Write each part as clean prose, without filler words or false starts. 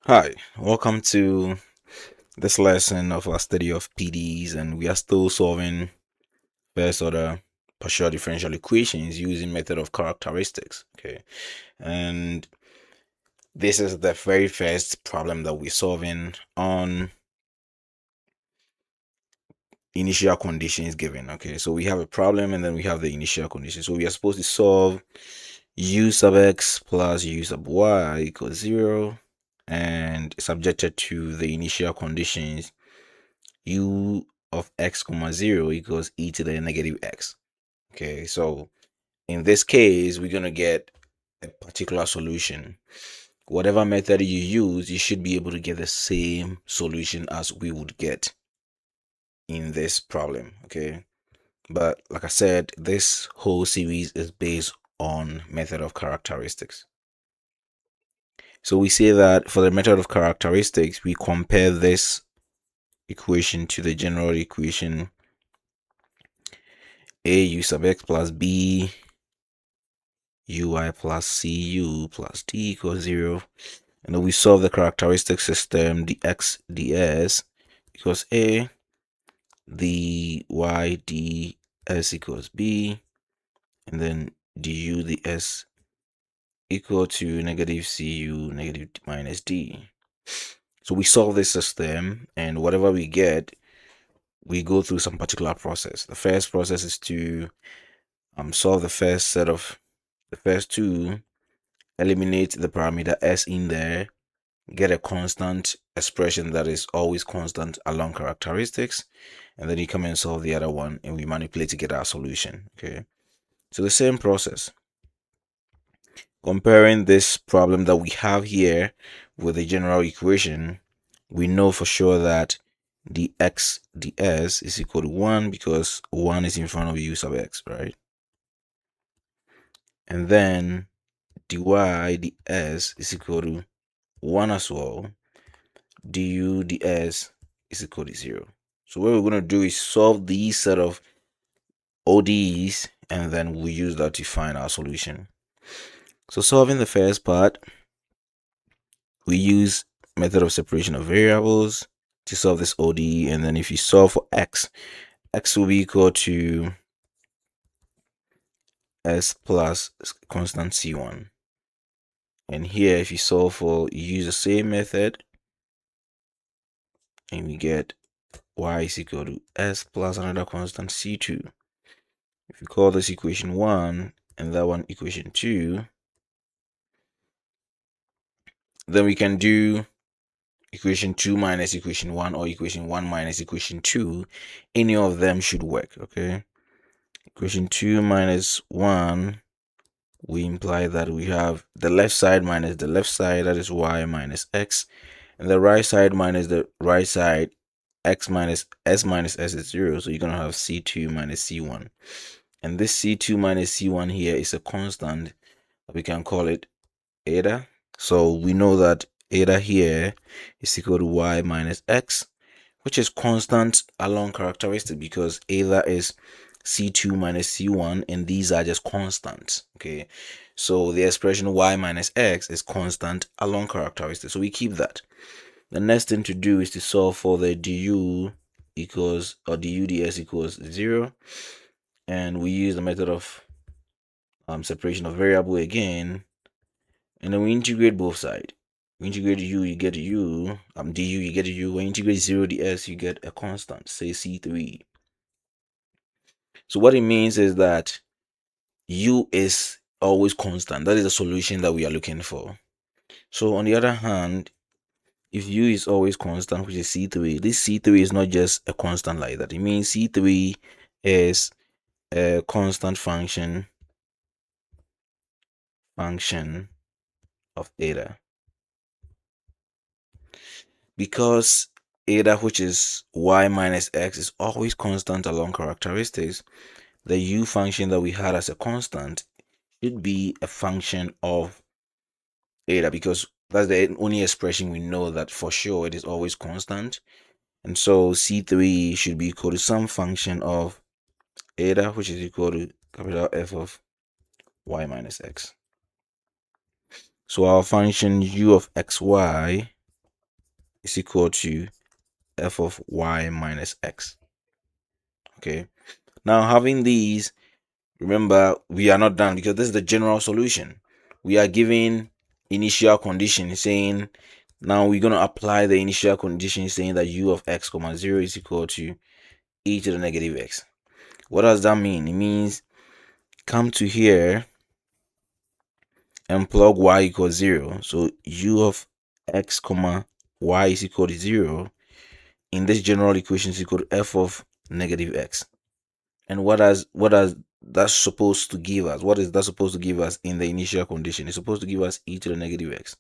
Hi, welcome to this lesson of our study of PDEs, and we are still solving first order partial differential equations using method of characteristics. Okay, and this is the very first problem that we're solving on initial conditions given. Okay, so we have a problem and then we have the initial condition. So we are supposed to solve u sub x plus u sub y equals 0 and subjected to the initial conditions u of x comma 0 equals e to the negative x. Okay, so in this case, we're going to get a particular solution. Whatever method you use, you should be able to get the same solution as we would get in this problem. Okay, but like I said, this whole series is based on method of characteristics. So we say that for the method of characteristics, we compare this equation to the general equation a u sub x plus b ui plus cu plus d equals 0. And then we solve the characteristic system dx ds equals a, the y ds equals b, and then du ds equal to negative cu negative minus d. So we solve this system, and whatever we get, we go through some particular process. The first process is to solve the first two, eliminate the parameter s in there, get a constant expression that is always constant along characteristics, and then you come and solve the other one and we manipulate to get our solution. Okay, so the same process, comparing this problem that we have here with the general equation, we know for sure that dx ds is equal to 1 because 1 is in front of u sub x, right? And then dy ds is equal to 1 as well. Du ds is equal to 0. So what we're going to do is solve these set of ODEs and then we use that to find our solution. So solving the first part, we use method of separation of variables to solve this ODE, and then if you solve for x will be equal to s plus constant c1. And here if you solve for, you use the same method and we get y is equal to s plus another constant c2. If you call this equation 1 and that one equation 2, then we can do equation 2 minus equation 1 or equation 1 minus equation 2. Any of them should work. Okay, equation 2 minus 1, we imply that we have the left side minus the left side, that is y minus x, and the right side minus the right side, x minus s is 0, so you're going to have c2 minus c1. And this c2 minus c1 here is a constant, we can call it eta. So we know that eta here is equal to y minus x, which is constant along characteristic because eta is c2 minus c1 and these are just constants. Okay, so the expression y minus x is constant along characteristic, so we keep that. The next thing to do is to solve for the du equals, or du ds equals 0, and we use the method of separation of variable again, and then we integrate both sides. We integrate u, you get u, du, you get u. When you integrate 0 ds, you get a constant, say c3. So what it means is that u is always constant. That is the solution that we are looking for. So on the other hand, if u is always constant, which is c3, this c3 is not just a constant like that. It means c3 is a constant function of eta. Because eta, which is y minus x, is always constant along characteristics, the u function that we had as a constant should be a function of eta, because that's the only expression we know that for sure it is always constant. And so c3 should be equal to some function of eta, which is equal to capital F of y minus x. So our function u of xy is equal to f of y minus x. Okay, now having these, remember we are not done because this is the general solution. We are given initial condition saying, now we're going to apply the initial condition saying that u of x comma 0 is equal to e to the negative x. What does that mean? It means come to here and plug y equals 0. So u of x comma y is equal to 0 in this general equation is equal to f of negative x. And what does that supposed to give us? What is that supposed to give us in the initial condition? It's supposed to give us e to the negative x.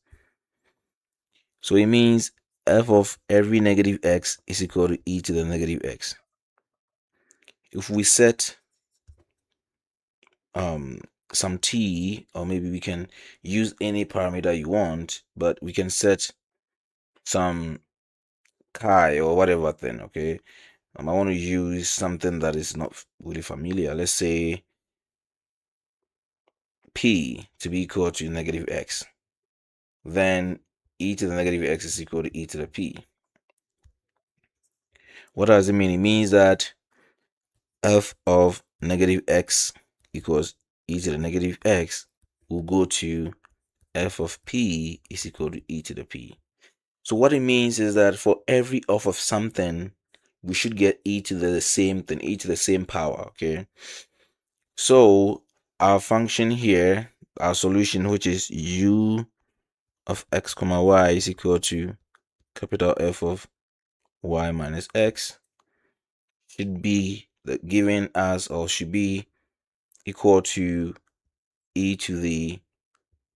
So it means f of every negative x is equal to e to the negative x. If we set some t, or maybe we can use any parameter you want, but we can set some chi or whatever thing. Okay, I want to use something that is not really familiar. Let's say p to be equal to negative x. Then e to the negative x is equal to e to the p. What does it mean? It means that f of negative x equals e to the negative x will go to f of p is equal to e to the p. So what it means is that for every f of something, we should get e to the same thing, e to the same power. Okay, so our function here, our solution, which is u of x comma y is equal to capital F of y minus x, should be given as, or should be equal to e to the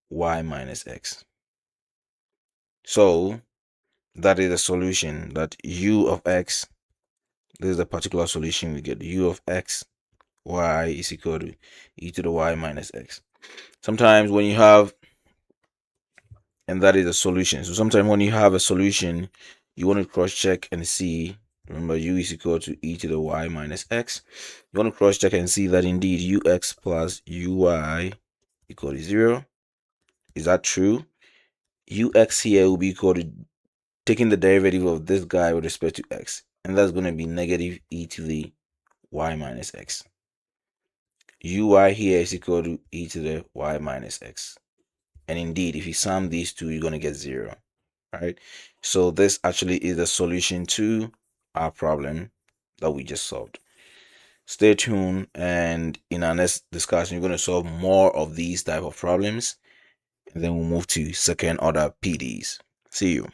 y minus x. So that is the solution, that u of x, this is the particular solution we get. U of x y is equal to e to the y minus x. Sometimes when you have, and that is a solution. So sometimes when you have a solution, you want to cross check and see, remember u is equal to e to the y minus x. You want to cross check and see that indeed ux plus uy equal to 0. Is that true? Ux here will be equal to taking the derivative of this guy with respect to x, and that's going to be negative e to the y minus x. Uy here is equal to e to the y minus x. And indeed, if you sum these two, you're going to get 0. Right? So this actually is the solution to our problem that we just solved. Stay tuned, and in our next discussion, you're going to solve more of these type of problems, and then we'll move to second order PDEs. See you.